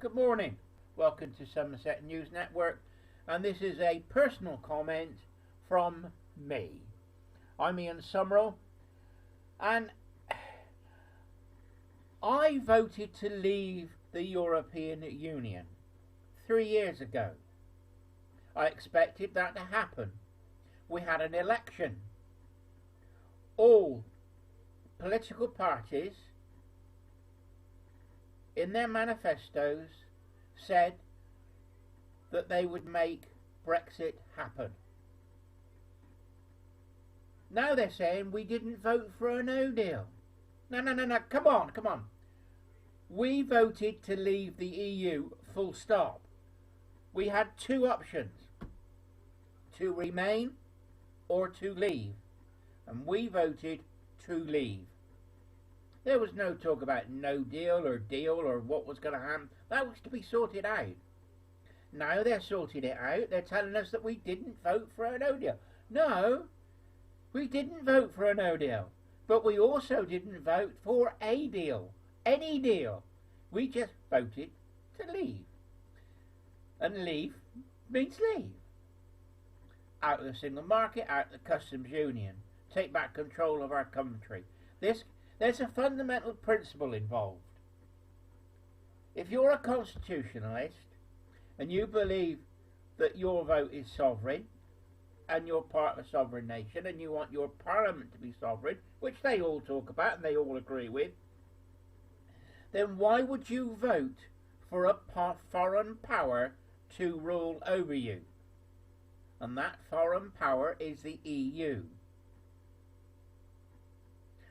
Good morning. Welcome to Somerset News Network, and this is a personal comment from me. I'm Ian Summerall, and I voted to leave the European Union 3 years ago. I expected that to happen. We had an election. All political parties in their manifestos said that they would make Brexit happen. Now they're saying we didn't vote for a no deal. No, come on. We voted to leave the EU, full stop. We had two options: to remain or to leave, and we voted to leave. There was no talk about no deal or what was going to happen. That was to be sorted out. Now they're sorting it out. They're telling us that we didn't vote for a no deal. No, we didn't vote for a no deal. But we also didn't vote for a deal. Any deal. We just voted to leave. And leave means leave. Out of the single market, out of the customs union. Take back control of our country. There's a fundamental principle involved. If you're a constitutionalist and you believe that your vote is sovereign and you're part of a sovereign nation and you want your parliament to be sovereign, which they all talk about and they all agree with, then why would you vote for a foreign power to rule over you? And that foreign power is the EU.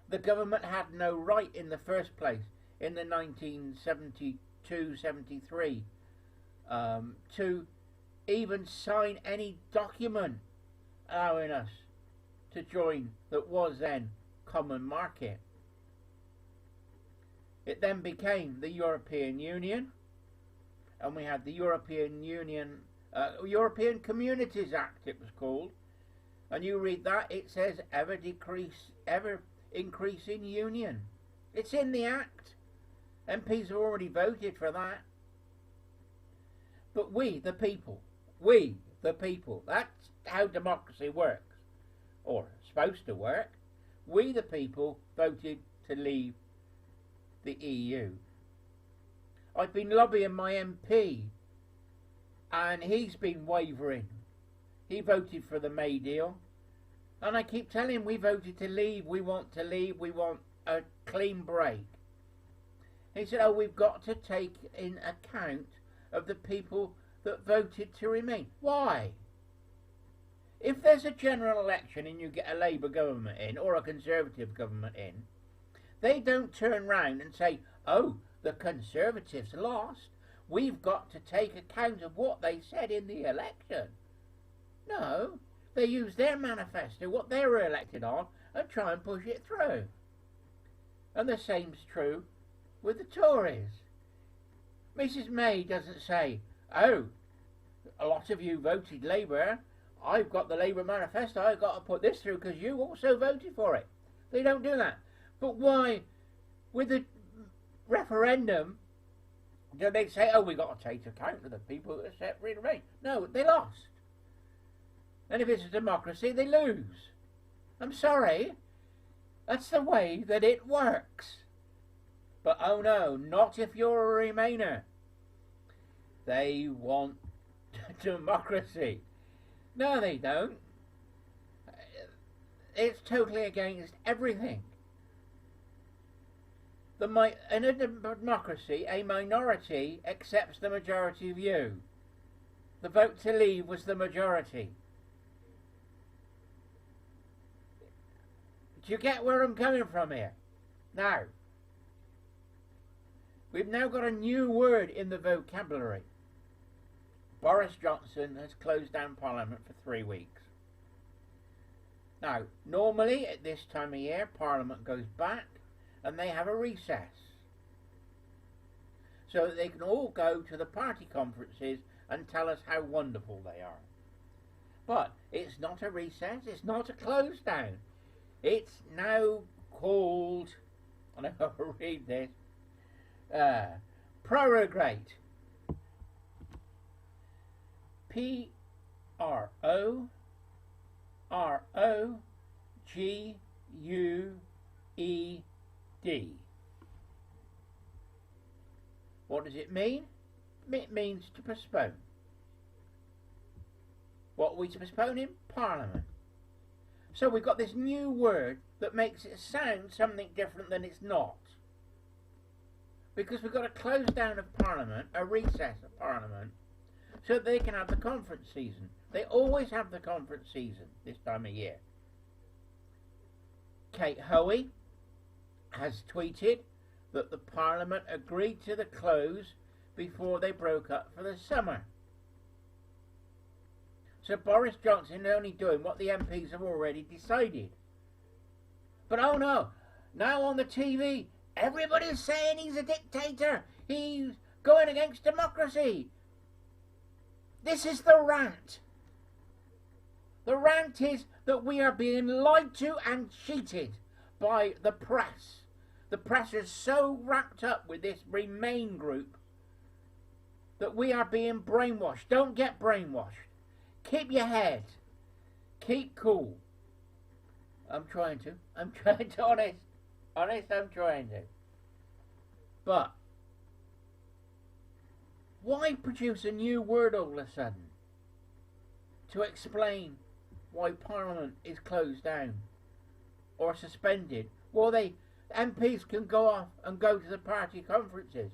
The government had no right in the first place in the 1972-73 to even sign any document allowing us to join that was then common market. It then became the European Union, and we had the European Communities Act, it was called, and you read that, it says ever increasing union. It's in the Act. MPs have already voted for that. But we, the people, that's how democracy works, or supposed to work. We, the people, voted to leave the EU. I've been lobbying my MP, and he's been wavering. He voted for the May deal. And I keep telling him we voted to leave, we want to leave, we want a clean break. He said, oh, we've got to take in account of the people that voted to remain. Why? If there's a general election and you get a Labour government in or a Conservative government in, they don't turn round and say, oh, the Conservatives lost. We've got to take account of what they said in the election. No. They use their manifesto, what they were elected on, and try and push it through. And the same's true with the Tories. Mrs May doesn't say, oh, a lot of you voted Labour, I've got the Labour manifesto, I've got to put this through because you also voted for it. They don't do that. But why, with the referendum, do they say, oh, we've got to take account of the people that said remain? No, they lost. And if it's a democracy, they lose. I'm sorry. That's the way that it works. But oh no, not if you're a Remainer. They want democracy. No, they don't. It's totally against everything. In a democracy, a minority accepts the majority view. The vote to leave was the majority. Do you get where I'm coming from here? Now, we've now got a new word in the vocabulary. Boris Johnson has closed down Parliament for 3 weeks. Now, normally at this time of year, Parliament goes back and they have a recess, so that they can all go to the party conferences and tell us how wonderful they are. But it's not a recess, it's not a close down. It's now called, and I'll read this, prorogued. P-R-O-R-O-G-U-E-D. What does it mean? It means to postpone. What are we to postpone in? Parliament. So we've got this new word that makes it sound something different than it's not. Because we've got a close down of Parliament, a recess of Parliament, so that they can have the conference season. They always have the conference season this time of year. Kate Hoey has tweeted that the Parliament agreed to the close before they broke up for the summer. So Boris Johnson is only doing what the MPs have already decided. But oh no, now on the TV, everybody's saying he's a dictator. He's going against democracy. This is the rant. The rant is that we are being lied to and cheated by the press. The press is so wrapped up with this Remain group that we are being brainwashed. Don't get brainwashed. Keep your head. Keep cool. I'm trying to, honest, I'm trying to. But why produce a new word all of a sudden to explain why Parliament is closed down or suspended? Well, MPs can go off and go to the party conferences.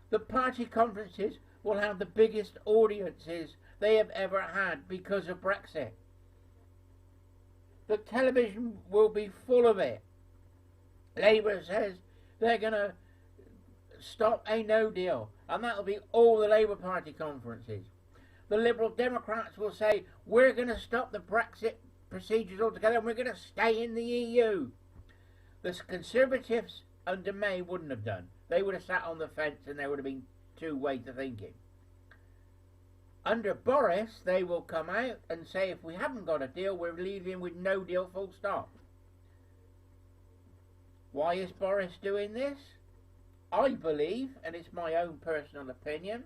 The party conferences will have the biggest audiences they have ever had because of Brexit. The television will be full of it. Labour says they're going to stop a no deal, and that'll be all the Labour Party conferences. The Liberal Democrats will say we're going to stop the Brexit procedures altogether and we're going to stay in the EU. The Conservatives under May wouldn't have done. They would have sat on the fence and there would have been two ways of thinking. Under Boris, they will come out and say if we haven't got a deal, we're leaving with no deal, full stop. Why is Boris doing this? I believe, and it's my own personal opinion,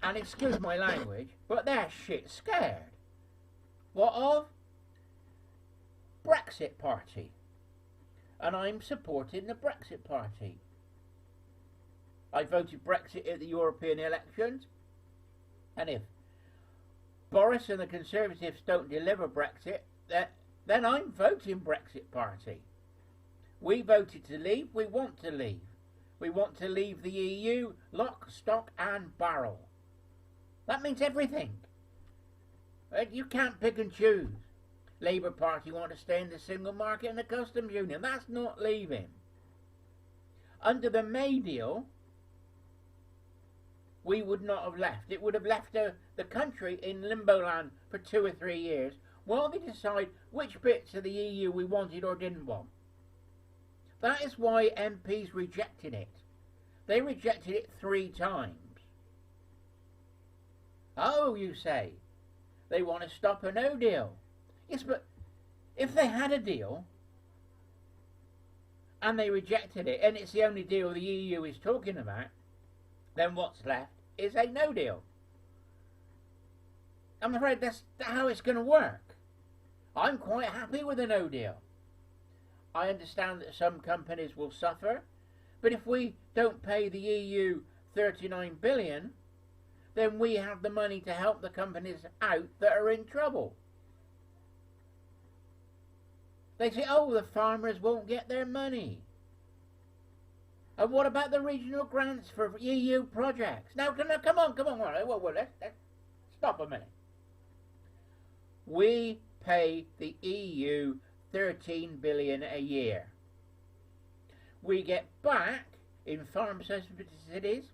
and excuse my language, but they're shit scared. What of? Brexit Party. And I'm supporting the Brexit Party. I voted Brexit at the European elections, and if Boris and the Conservatives don't deliver Brexit, then I'm voting Brexit Party. We voted to leave, we want to leave. We want to leave the EU lock, stock and barrel. That means everything. You can't pick and choose. Labour Party want to stay in the single market and the customs union. That's not leaving. Under the May deal, we would not have left. It would have left the country in limbo land for 2 or 3 years while they decide which bits of the EU we wanted or didn't want. That is why MPs rejected it. They rejected it 3 times. Oh, you say, they want to stop a no deal. Yes, but if they had a deal and they rejected it and it's the only deal the EU is talking about, then what's left is a no deal. I'm afraid that's how it's going to work. I'm quite happy with a no deal. I understand that some companies will suffer, but if we don't pay the EU 39 billion, then we have the money to help the companies out that are in trouble. They say, oh, the farmers won't get their money. And what about the regional grants for EU projects? Now, come on. Let's stop a minute. We pay the EU 13 billion a year. We get back in farm subsidies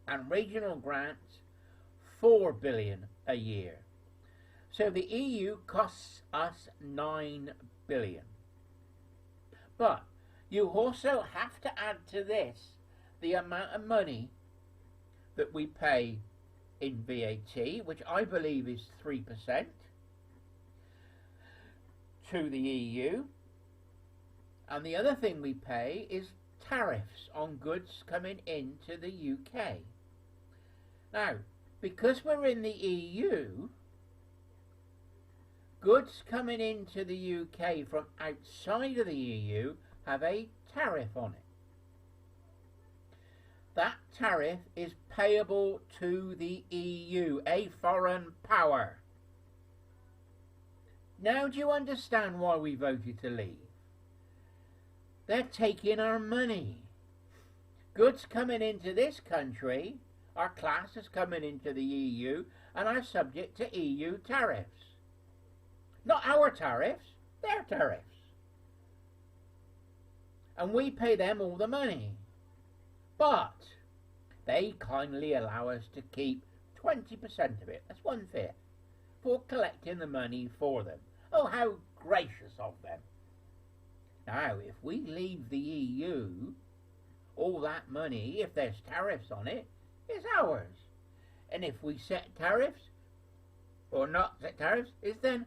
and regional grants 4 billion a year. So the EU costs us 9 billion. But you also have to add to this the amount of money that we pay in VAT, which I believe is 3%, to the EU. And the other thing we pay is tariffs on goods coming into the UK. Now, because we're in the EU, goods coming into the UK from outside of the EU have a tariff on it. That tariff is payable to the EU, a foreign power. Now do you understand why we voted to leave? They're taking our money. Goods coming into this country are classed as coming into the EU and are subject to EU tariffs. Not our tariffs, their tariffs. And we pay them all the money. But they kindly allow us to keep 20% of it, that's 1/5, for collecting the money for them. Oh, how gracious of them. Now, if we leave the EU, all that money, if there's tariffs on it, is ours. And if we set tariffs, or not set tariffs, is then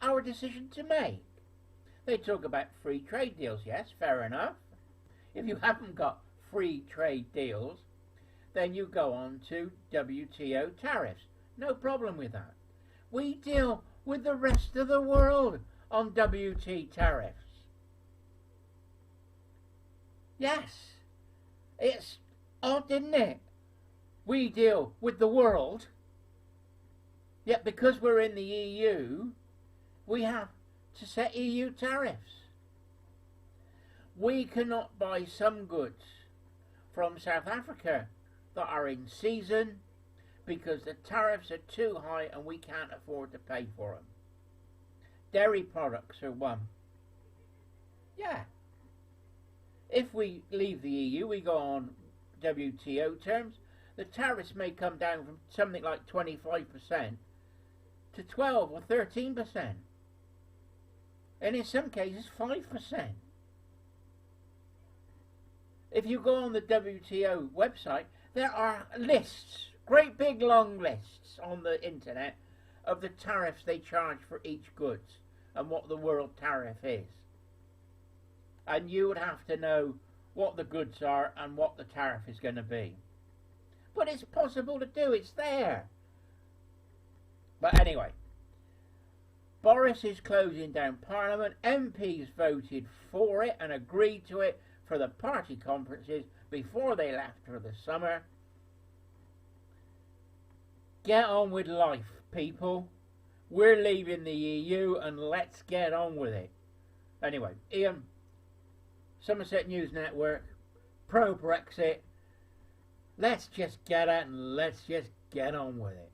our decision to make. They talk about free trade deals, yes, fair enough. If you haven't got free trade deals, then you go on to WTO tariffs. No problem with that. We deal with the rest of the world on WT tariffs. Yes, it's odd, isn't it? We deal with the world, yet because we're in the EU, we have to set EU tariffs. We cannot buy some goods from South Africa that are in season because the tariffs are too high and we can't afford to pay for them. Dairy products are one. Yeah. If we leave the EU, we go on WTO terms, the tariffs may come down from something like 25% to 12 or 13%. And in some cases 5%. If you go on the WTO website, there are lists, great big long lists on the internet of the tariffs they charge for each goods and what the world tariff is. And you would have to know what the goods are and what the tariff is going to be. But it's possible to do, it's there. But anyway, Boris is closing down Parliament. MPs voted for it and agreed to it for the party conferences before they left for the summer. Get on with life, people. We're leaving the EU and let's get on with it. Anyway, Ian, Somerset News Network, pro-Brexit. Let's just get out and let's just get on with it.